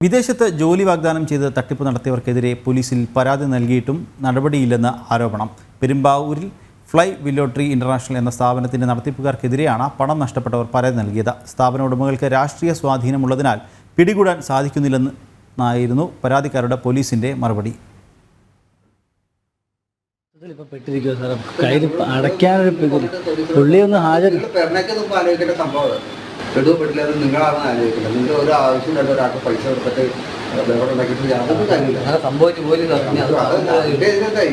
വിദേശത്ത് ജോലി വാഗ്ദാനം ചെയ്ത് തട്ടിപ്പ് നടത്തിയവർക്കെതിരെ പോലീസിൽ പരാതി നൽകിയിട്ടും നടപടിയില്ലെന്ന് ആരോപണം. പെരുമ്പാവൂരിൽ ഫ്ലൈ വില്ലോട്ടറി ഇന്റർനാഷണൽ എന്ന സ്ഥാപനത്തിന്റെ നടത്തിപ്പുകാർക്കെതിരെയാണ് പണം നഷ്ടപ്പെട്ടവർ പരാതി നൽകിയത്. സ്ഥാപന ഉടമകൾക്ക് രാഷ്ട്രീയ സ്വാധീനമുള്ളതിനാൽ പിടികൂടാൻ സാധിക്കുന്നില്ലെന്നായിരുന്നു പരാതിക്കാരുടെ പോലീസിന്റെ മറുപടി. പെടുപെട്ടില്ല നിങ്ങളാണ് ആലോചിക്കുന്നത്. നിങ്ങൾ ഒരു ആവശ്യമില്ലാത്ത ഒരാൾക്ക് പൈസ കൊടുത്തിട്ട് ബഹളം ഉണ്ടാക്കിയിട്ട് യാതൊരു കാര്യമില്ല. സംഭവിച്ചു പോലും ഈ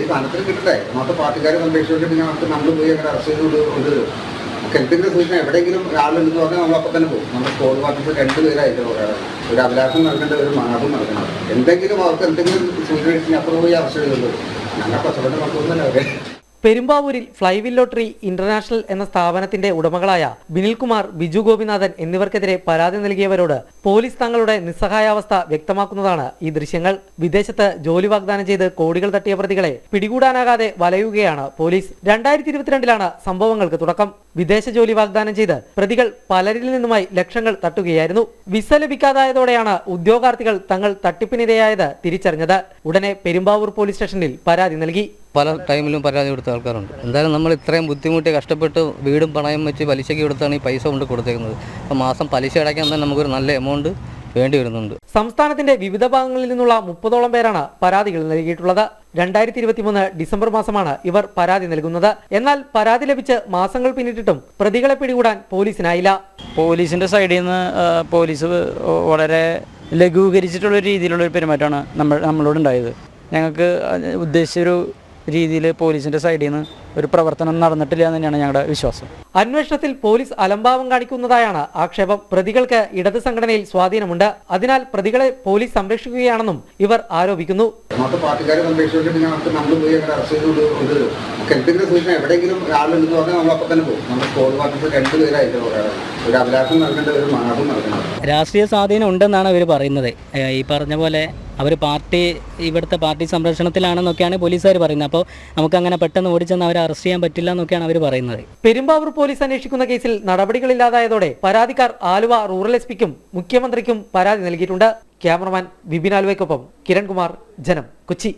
സാധനത്തിന് കിട്ടട്ടെ. മാത്രം പാർട്ടിക്കാരെ സംരക്ഷിച്ചിട്ട് ഞങ്ങൾക്ക് നമ്മൾ പോയി അങ്ങനെ അറസ്റ്റ് ചെയ്ത് കൊണ്ടുവരും. എന്തെങ്കിലും സൂചന എവിടെയെങ്കിലും ആളുണ്ടെന്ന് പറഞ്ഞാൽ നമ്മളപ്പം തന്നെ പോകും. നമ്മൾ സ്കോഡ് പാർട്ടിസ് 2 പേരായിട്ട് ഒരു അഭിലാഷം നൽകേണ്ട ഒരു മാർഗം നൽകണം. എന്തെങ്കിലും അവർക്ക് എന്തെങ്കിലും സൂചന കിട്ടി അപ്പുറം പോയി അറസ്റ്റ് ചെയ്തുള്ളൂ. ഞങ്ങൾ കഷ്ടപ്പെട്ട മക്കളൊന്നല്ല അവരെ. പെരുമ്പാവൂരിൽ ഫ്ലൈ വില്ലോട്ടറി ഇന്റർനാഷണൽ എന്ന സ്ഥാപനത്തിന്റെ ഉടമകളായ ബിനിൽകുമാർ, ബിജു ഗോപിനാഥൻ എന്നിവർക്കെതിരെ പരാതി നൽകിയവരോട് പോലീസ് തങ്ങളുടെ നിസ്സഹായാവസ്ഥ വ്യക്തമാക്കുന്നതാണ് ഈ ദൃശ്യങ്ങൾ. വിദേശത്ത് ജോലി വാഗ്ദാനം ചെയ്ത് കോടികൾ തട്ടിയ പ്രതികളെ പിടികൂടാനാകാതെ വലയുകയാണ് പോലീസ്. 2022 സംഭവങ്ങൾക്ക് തുടക്കം. വിദേശ ജോലി വാഗ്ദാനം ചെയ്ത് പ്രതികൾ പലരിൽ നിന്നുമായി ലക്ഷങ്ങൾ തട്ടുകയായിരുന്നു. വിസ ലഭിക്കാതായതോടെയാണ് ഉദ്യോഗാർത്ഥികൾ തങ്ങൾ തട്ടിപ്പിനിരയായത് തിരിച്ചറിഞ്ഞത്. ഉടനെ പെരുമ്പാവൂർ പോലീസ് സ്റ്റേഷനിൽ പരാതി നൽകി. പല ടൈമിലും പരാതി കൊടുത്ത ആൾക്കാരുണ്ട്. എന്തായാലും നമ്മൾ ഇത്രയും ബുദ്ധിമുട്ടി കഷ്ടപ്പെട്ട് വീടും പണയം വെച്ച് പലിശയ്ക്ക് കൊടുത്താണ് ഈ പൈസ കൊണ്ട് കൊടുത്തേക്കുന്നത്. അപ്പോൾ മാസം പലിശ അടയ്ക്കാൻ തന്നെ നമുക്കൊരു നല്ല എമൗണ്ട് വേണ്ടി വരുന്നുണ്ട്. സംസ്ഥാനത്തിന്റെ വിവിധ ഭാഗങ്ങളിൽ നിന്നുള്ള 30ഓളം പേരാണ് പരാതികൾ നൽകിയിട്ടുള്ളത്. 2023 ഡിസംബർ മാസമാണ് ഇവർ പരാതി നൽകുന്നത്. എന്നാൽ പരാതി ലഭിച്ച് മാസങ്ങൾ പിന്നിട്ടിട്ടും പ്രതികളെ പിടികൂടാൻ പോലീസിനായില്ല. പോലീസിന്റെ സൈഡിൽ നിന്ന് പോലീസ് വളരെ ലഘൂകരിച്ചിട്ടുള്ള രീതിയിലുള്ള ഒരു പെരുമാറ്റമാണ് നമ്മളോടുണ്ടായത്. ഞങ്ങൾക്ക് ഉദ്ദേശിച്ചൊരു രീതിയിൽ പോലീസിന്റെ സൈഡിൽ നിന്ന് ഒരു പ്രവർത്തനം നടന്നിട്ടില്ല എന്ന് തന്നെയാണ് ഞങ്ങളുടെ വിശ്വാസം. അന്വേഷണത്തിൽ പോലീസ് അലംഭാവം കാണിക്കുന്നതായാണ് ആക്ഷേപം. പ്രതികൾക്ക് ഇടത് സംഘടനയിൽ സ്വാധീനമുണ്ട്. അതിനാൽ പ്രതികളെ പോലീസ് സംരക്ഷിക്കുകയാണെന്നും ഇവർ ആരോപിക്കുന്നു. എന്തെങ്കിലും സൂചന എവിടെയെങ്കിലും ആളുണ്ടെന്ന് പറഞ്ഞാൽ നമ്മളപ്പം തന്നെ പോകും. നമ്മൾ സ്കോഡ് പാർട്ടിസ് 2 പേരായിട്ട് ഒരു അഭിലാഷം നൽകേണ്ട ഒരു മാർഗം നൽകണം. രാഷ്ട്രീയ സ്വാധീനം ഉണ്ടെന്നാണ് അവർ പറയുന്നത്. ഈ പറഞ്ഞ പോലെ അവർ ഇവിടുത്തെ പാർട്ടി സംരക്ഷണത്തിലാണെന്നൊക്കെയാണ് പോലീസുകാർ പറയുന്നത്. അപ്പോൾ നമുക്കങ്ങനെ പെട്ടെന്ന് ഓടിച്ചെന്ന് അവരെ അറസ്റ്റ് ചെയ്യാൻ പറ്റില്ല എന്നൊക്കെയാണ് അവർ പറയുന്നത്. പെരുമ്പാവൂർ പോലീസ് അന്വേഷിക്കുന്ന കേസിൽ നടപടികളില്ലാതായതോടെ പരാതിക്കാർ ആലുവ റൂറൽ എസ്.പിക്കും മുഖ്യമന്ത്രിക്കും പരാതി നൽകിയിട്ടുണ്ട്. ക്യാമറമാൻ വിപിൻ ആലുവയ്ക്കൊപ്പം കിരൺകുമാർ, ജനം, കൊച്ചി.